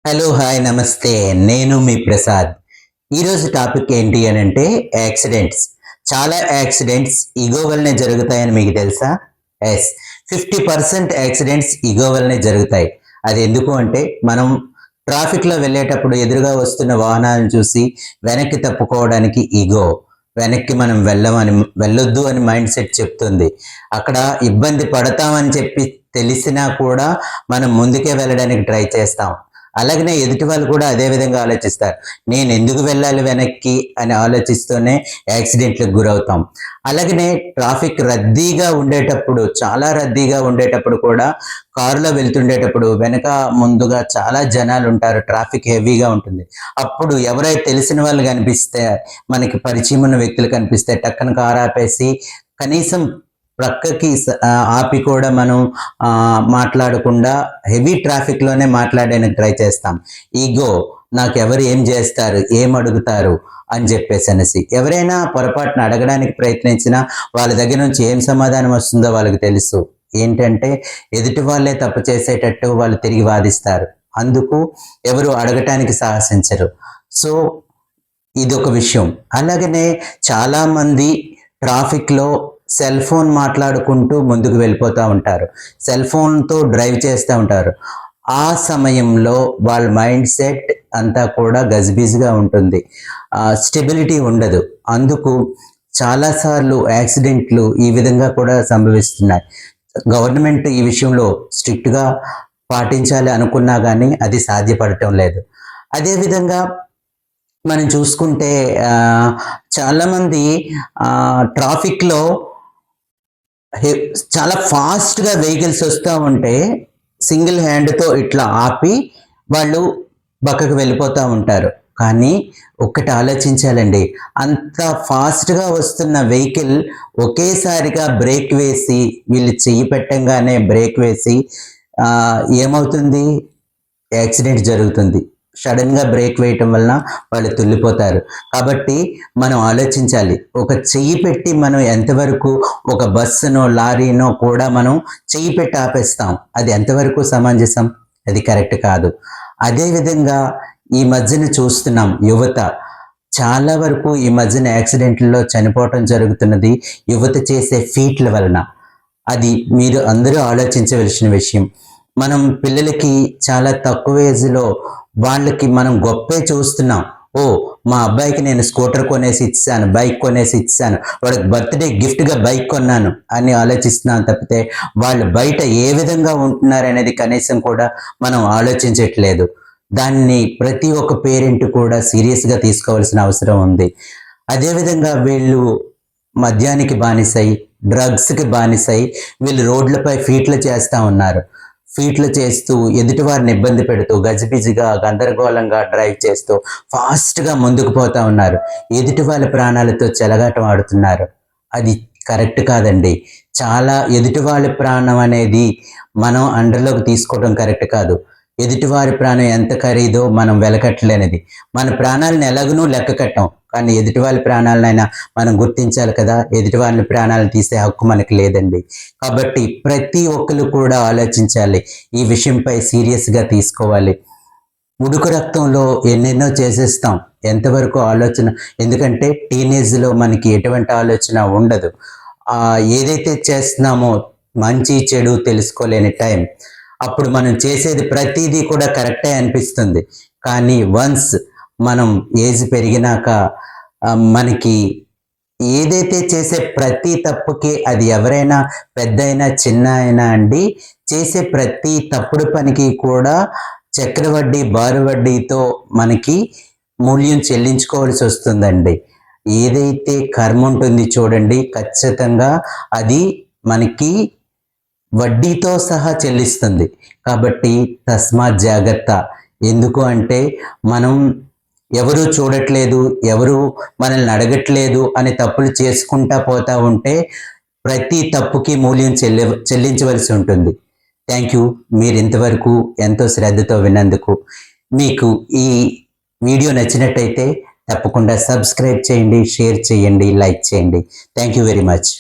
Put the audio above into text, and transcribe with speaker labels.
Speaker 1: Hello hi నమస్తే. నేను మీ ప్రసాద్. ఈరోజు టాపిక్ ఏంటి అని అంటే యాక్సిడెంట్స్. చాలా యాక్సిడెంట్స్ ఈగో వల్లనే జరుగుతాయని మీకు తెలుసా? ఎస్, 50% యాక్సిడెంట్స్ ఈగో వల్లనే జరుగుతాయి. అది ఎందుకు అంటే మనం ట్రాఫిక్లో వెళ్ళేటప్పుడు ఎదురుగా వస్తున్న వాహనాలను చూసి వెనక్కి తప్పుకోవడానికి ఈగో, వెనక్కి మనం వెళ్ళొద్దు అని మైండ్ సెట్ చెప్తుంది. అక్కడ ఇబ్బంది పడతామని చెప్పి తెలిసినా కూడా మనం ముందుకే వెళ్ళడానికి ట్రై చేస్తాం. అలాగనే ఎదుటి వాళ్ళు కూడా అదే విధంగా ఆలోచిస్తారు. నేను ఎందుకు వెళ్ళాలి వెనక్కి అని ఆలోచిస్తూనే యాక్సిడెంట్లకు గురవుతాం. అలాగనే ట్రాఫిక్ రద్దీగా ఉండేటప్పుడు, చాలా రద్దీగా ఉండేటప్పుడు కూడా కారులో వెళ్తుండేటప్పుడు వెనక ముందుగా చాలా జనాలు ఉంటారు, ట్రాఫిక్ హెవీగా ఉంటుంది. అప్పుడు ఎవరైతే తెలిసిన వాళ్ళు కనిపిస్తే, మనకి పరిచయం ఉన్న వ్యక్తులు కనిపిస్తే టక్కన కారు ఆపేసి కనీసం ప్రక్కకి ఆపి కూడా మనం మాట్లాడకుండా హెవీ ట్రాఫిక్లోనే మాట్లాడడానికి ట్రై చేస్తాం. ఈగో, నాకు ఎవరు ఏం చేస్తారు, ఏం అడుగుతారు అని చెప్పేసి అనేసి ఎవరైనా పొరపాటున అడగడానికి ప్రయత్నించినా వాళ్ళ దగ్గర నుంచి ఏం సమాధానం వస్తుందో వాళ్ళకి తెలుసు. ఏంటంటే ఎదుటి వాళ్ళే తప్పు చేసేటట్టు వాళ్ళు తిరిగి వాదిస్తారు. అందుకు ఎవరు అడగటానికి సాహసించరు. సో ఇది ఒక విషయం. అలాగనే చాలామంది ట్రాఫిక్లో సెల్ ఫోన్ మాట్లాడుకుంటూ ముందుకు వెళ్ళిపోతూ ఉంటారు, సెల్ ఫోన్తో డ్రైవ్ చేస్తూ ఉంటారు. ఆ సమయంలో వాళ్ళ మైండ్ సెట్ అంతా కూడా గజిబిజిగా ఉంటుంది, స్టెబిలిటీ ఉండదు. అందుకు చాలాసార్లు యాక్సిడెంట్లు ఈ విధంగా కూడా సంభవిస్తున్నాయి. గవర్నమెంట్ ఈ విషయంలో స్ట్రిక్ట్గా పాటించాలి అనుకున్నా కానీ అది సాధ్యపడటం లేదు. అదేవిధంగా మనం చూసుకుంటే చాలామంది ట్రాఫిక్లో చాలా ఫాస్ట్గా వెహికల్స్ వస్తూ ఉంటే సింగిల్ హ్యాండ్తో ఇట్లా ఆపి వాళ్ళు పక్కకు వెళ్ళిపోతూ ఉంటారు. కానీ ఒక్కటి ఆలోచించాలండి, అంత ఫాస్ట్గా వస్తున్న వెహికల్ ఒకేసారిగా బ్రేక్ వేసి, వీళ్ళు చెయ్యి పెట్టంగానే బ్రేక్ వేసి ఏమవుతుంది? యాక్సిడెంట్ జరుగుతుంది. సడన్గా బ్రేక్ వేయటం వలన వాళ్ళు తుల్లిపోతారు. కాబట్టి మనం ఆలోచించాలి, ఒక చెయ్యి పెట్టి మనం ఎంతవరకు ఒక బస్సునో లారీనో కూడా మనం చెయ్యి పెట్టి ఆపేస్తాం. అది ఎంతవరకు సమంజసం? అది కరెక్ట్ కాదు. అదేవిధంగా ఈ మధ్యన చూస్తున్నాం, యువత చాలా వరకు ఈ మధ్యన యాక్సిడెంట్లలో చనిపోవటం జరుగుతున్నది యువత చేసే ఫీట్ల వలన. అది మీరు అందరూ ఆలోచించవలసిన విషయం. మనం పిల్లలకి చాలా తక్కువ ఏజ్లో వాళ్ళకి మనం గొప్పే చూస్తున్నాం. ఓ, మా అబ్బాయికి నేను స్కూటర్ కొనేసి ఇచ్చాను, బైక్ కొనేసి ఇచ్చాను, వాడికి బర్త్డే గిఫ్ట్గా బైక్ కొన్నాను అని ఆలోచిస్తున్నాను తప్పితే వాళ్ళు బయట ఏ విధంగా ఉంటున్నారనేది కనీసం కూడా మనం ఆలోచించట్లేదు. దాన్ని ప్రతి ఒక్క పేరెంట్ కూడా సీరియస్గా తీసుకోవాల్సిన అవసరం ఉంది. అదేవిధంగా వీళ్ళు మద్యానికి బానిసై, డ్రగ్స్కి బానిసై వీళ్ళు రోడ్లపై ఫీట్లు చేస్తూ ఉన్నారు. ఫీట్లు చేస్తూ ఎదుటివారిని ఇబ్బంది పెడుతూ గజిబిజిగా గందరగోళంగా డ్రైవ్ చేస్తూ ఫాస్ట్గా ముందుకు పోతూ ఉన్నారు. ఎదుటి వాళ్ళ ప్రాణాలతో చెలగాటం ఆడుతున్నారు. అది కరెక్ట్ కాదండి. చాలా ఎదుటి వాళ్ళ ప్రాణం అనేది మనం అండర్లోకి తీసుకోవడం కరెక్ట్ కాదు. ఎదుటివారి ప్రాణం ఎంత ఖరీదో మనం వెలకట్టలేనిది. మన ప్రాణాలను ఎలాగనూ లెక్క కట్టాం, కానీ ఎదుటి వాళ్ళ ప్రాణాలనైనా మనం గుర్తించాలి కదా. ఎదుటి వాళ్ళ ప్రాణాలను తీసే హక్కు మనకి లేదండి. కాబట్టి ప్రతి ఒక్కరు కూడా ఆలోచించాలి, ఈ విషయంపై సీరియస్గా తీసుకోవాలి. ఉడుకు రక్తంలో ఎన్నెన్నో చేసేస్తాం, ఎంతవరకు ఆలోచన? ఎందుకంటే టీనేజ్లో మనకి ఎటువంటి ఆలోచన ఉండదు. ఏదైతే చేస్తున్నామో మంచి చెడు తెలుసుకోలేని టైం. అప్పుడు మనం చేసేది ప్రతిదీ కూడా కరెక్టే అనిపిస్తుంది. కానీ వన్స్ మనం ఏజ్ పెరిగినాక మనకి ఏదైతే చేసే ప్రతి తప్పుకి, అది ఎవరైనా పెద్దయినా చిన్న అయినా అండి, చేసే ప్రతి తప్పుడు పనికి కూడా చక్రవడ్డీ బారు వడ్డీతో మనకి మూల్యం చెల్లించుకోవాల్సి వస్తుందండి. ఏదైతే కర్మ ఉంటుంది చూడండి, ఖచ్చితంగా అది మనకి వడ్డీతో సహా చెల్లిస్తుంది. కాబట్టి తస్మాత్ జాగ్రత్త. ఎందుకు అంటే మనం ఎవరు చూడట్లేదు, ఎవరు మనల్ని అడగట్లేదు అని తప్పులు చేసుకుంటా పోతూ ఉంటే ప్రతి తప్పుకి మూల్యం చెల్లించవలసి ఉంటుంది. Thank you. మీరు ఇంతవరకు ఎంతో శ్రద్ధతో విన్నందుకు. మీకు ఈ వీడియో నచ్చినట్టయితే తప్పకుండా సబ్స్క్రైబ్ చేయండి, షేర్ చేయండి, లైక్ చేయండి. Thank you very much.